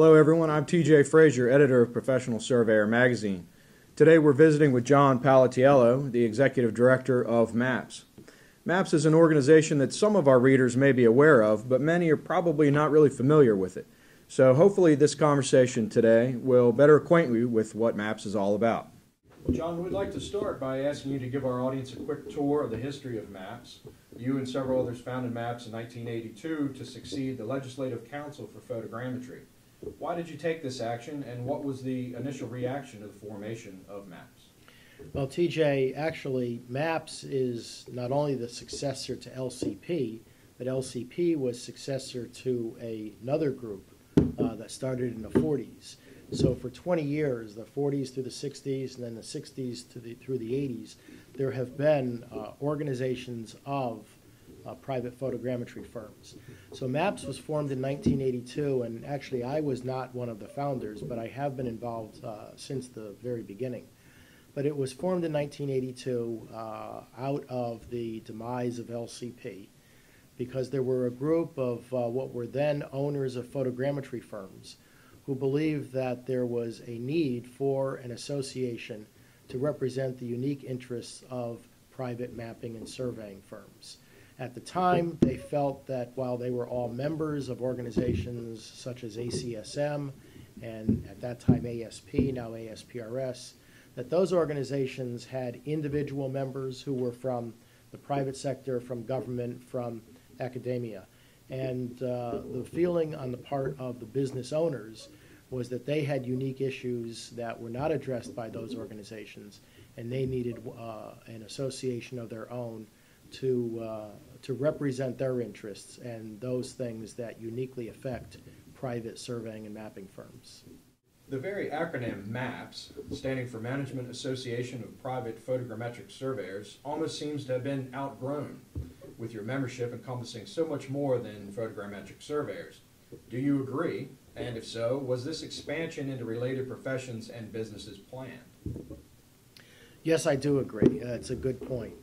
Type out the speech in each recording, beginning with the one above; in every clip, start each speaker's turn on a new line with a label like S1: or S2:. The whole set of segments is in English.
S1: Hello everyone, I'm TJ Frazier, editor of Professional Surveyor Magazine. Today we're visiting with John Palatiello, the executive director of MAPPS. MAPPS is an organization that some of our readers may be aware of, but many are probably not really familiar with it. So hopefully this conversation today will better acquaint you with what MAPPS is all about. Well, John, we'd like to start by asking you to give our audience a quick tour of the history of MAPPS. You and several others founded MAPPS in 1982 to succeed the Legislative Council for Photogrammetry. Why did you take this action, and what was the initial reaction to the formation of MAPPS?
S2: Well, TJ, actually, MAPPS is not only the successor to LCP, but LCP was successor to another group that started in the 40s. So for 20 years, the 40s through the 60s, and then the 60s through the 80s, there have been organizations of private photogrammetry firms. So MAPPS was formed in 1982, and actually I was not one of the founders, but I have been involved since the very beginning. But it was formed in 1982 out of the demise of LCP, because there were a group of what were then owners of photogrammetry firms who believed that there was a need for an association to represent the unique interests of private mapping and surveying firms. At the time, they felt that while they were all members of organizations such as ACSM, and at that time ASP, now ASPRS, that those organizations had individual members who were from the private sector, from government, from academia. And the feeling on the part of the business owners was that they had unique issues that were not addressed by those organizations, and they needed an association of their own to represent their interests and those things that uniquely affect private surveying and mapping firms.
S1: The very acronym MAPPS, standing for Management Association of Private Photogrammetric Surveyors, almost seems to have been outgrown, with your membership encompassing so much more than photogrammetric surveyors. Do you agree? And if so, was this expansion into related professions and businesses planned?
S2: Yes, I do agree. It's a good point.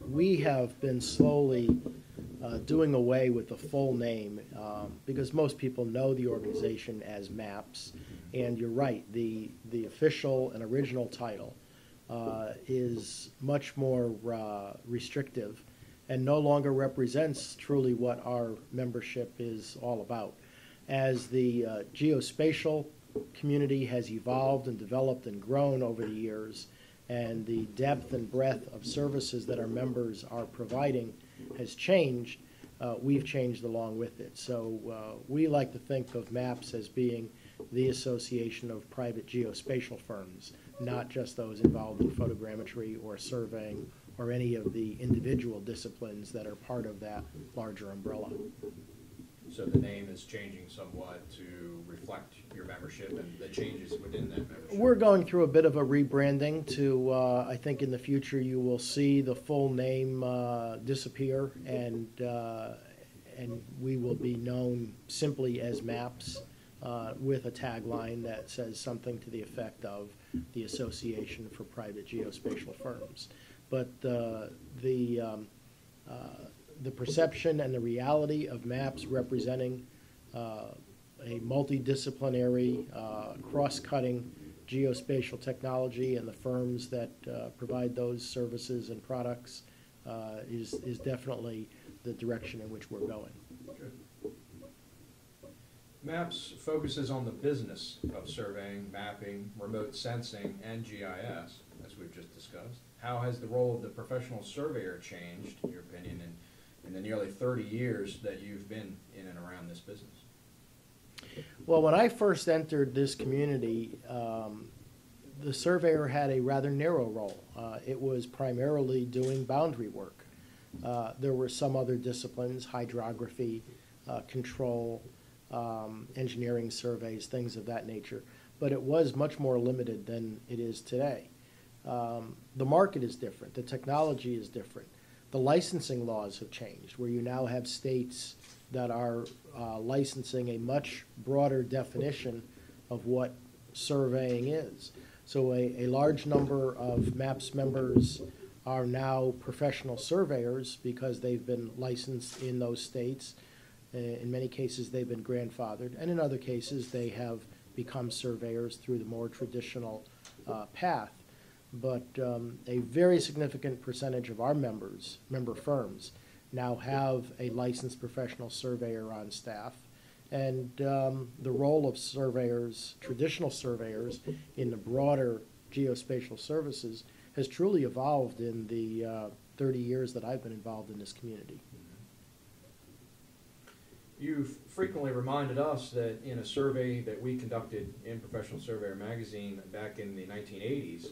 S2: We have been slowly doing away with the full name because most people know the organization as MAPPS, and you're right, the official and original title is much more restrictive and no longer represents truly what our membership is all about. As the geospatial community has evolved and developed and grown over the years, and the depth and breadth of services that our members are providing has changed, we've changed along with it. So we like to think of MAPPS as being the association of private geospatial firms, not just those involved in photogrammetry or surveying or any of the individual disciplines that are part of that larger umbrella.
S1: So the name is changing somewhat to reflect your membership and the changes within that membership? We're
S2: going through a bit of a rebranding to, I think in the future you will see the full name disappear, and we will be known simply as MAPPS with a tagline that says something to the effect of the Association for Private Geospatial Firms. But the perception and the reality of MAPPS representing a multidisciplinary, cross-cutting geospatial technology and the firms that provide those services and products is definitely the direction in which we're going.
S1: Good. MAPPS focuses on the business of surveying, mapping, remote sensing, and GIS, as we've just discussed. How has the role of the professional surveyor changed, in your opinion, in the nearly 30 years that you've been in and around this business?
S2: Well, when I first entered this community, the surveyor had a rather narrow role. It was primarily doing boundary work. There were some other disciplines, hydrography, control, engineering surveys, things of that nature, but it was much more limited than it is today. The market is different. The technology is different. The licensing laws have changed, where you now have states that are licensing a much broader definition of what surveying is. So a large number of MAPPS members are now professional surveyors because they've been licensed in those states. In many cases, they've been grandfathered, and in other cases, they have become surveyors through the more traditional path. But a very significant percentage of our member firms, now have a licensed professional surveyor on staff. And the role of surveyors, traditional surveyors, in the broader geospatial services has truly evolved in the 30 years that I've been involved in this community.
S1: You've frequently reminded us that in a survey that we conducted in Professional Surveyor Magazine back in the 1980s,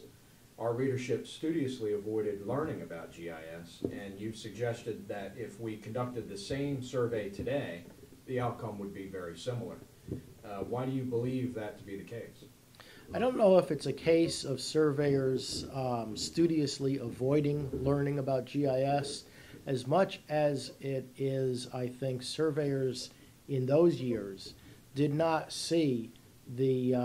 S1: our readership studiously avoided learning about GIS, and you've suggested that if we conducted the same survey today, the outcome would be very similar. Why do you believe that to be the case?
S2: I don't know if it's a case of surveyors studiously avoiding learning about GIS as much as it is, I think, surveyors in those years did not see the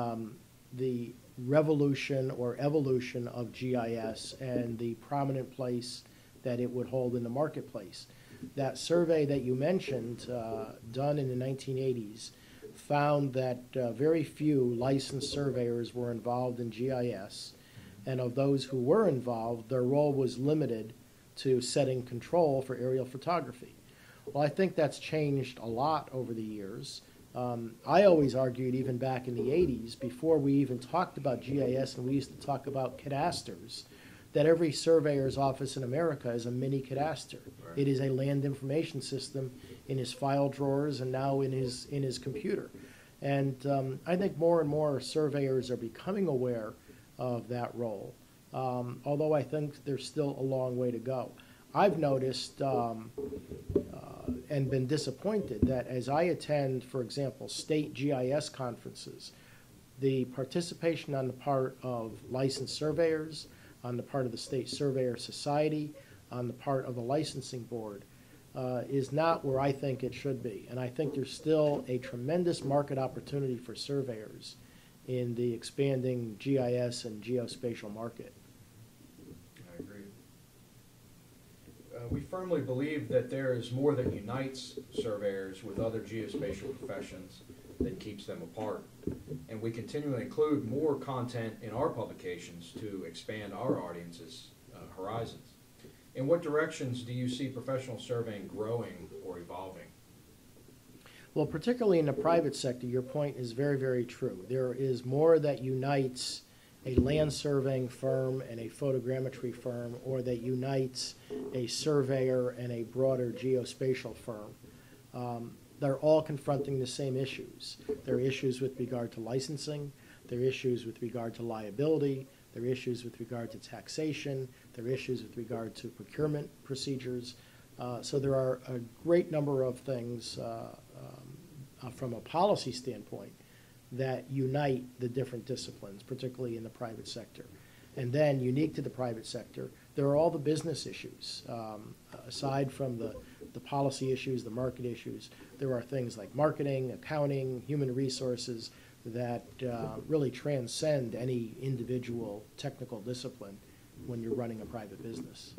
S2: revolution or evolution of GIS and the prominent place that it would hold in the marketplace. That survey that you mentioned, done in the 1980s, found that very few licensed surveyors were involved in GIS, and of those who were involved, their role was limited to setting control for aerial photography. Well, I think that's changed a lot over the years. I always argued, even back in the 80s, before we even talked about GIS and we used to talk about cadasters, that every surveyor's office in America is a mini cadaster.
S1: Right.
S2: It is a land information system in his file drawers and now in his computer. And I think more and more surveyors are becoming aware of that role, although I think there's still a long way to go. I've noticed and been disappointed that as I attend, for example, state GIS conferences, the participation on the part of licensed surveyors, on the part of the State Surveyor Society, on the part of the licensing board, is not where I think it should be. And I think there's still a tremendous market opportunity for surveyors in the expanding GIS and geospatial market.
S1: I agree. We firmly believe that there is more that unites surveyors with other geospatial professions than keeps them apart. And we continually include more content in our publications to expand our audience's horizons. In what directions do you see professional surveying growing or evolving?
S2: Well, particularly in the private sector, your point is very, very true. There is more that unites a land surveying firm and a photogrammetry firm, or that unites a surveyor and a broader geospatial firm. They're all confronting the same issues. There are issues with regard to licensing, there are issues with regard to liability, there are issues with regard to taxation, there are issues with regard to procurement procedures. So there are a great number of things from a policy standpoint that unite the different disciplines, particularly in the private sector. And then, unique to the private sector, there are all the business issues. Aside from the policy issues, the market issues, there are things like marketing, accounting, human resources that really transcend any individual technical discipline when you're running a private business.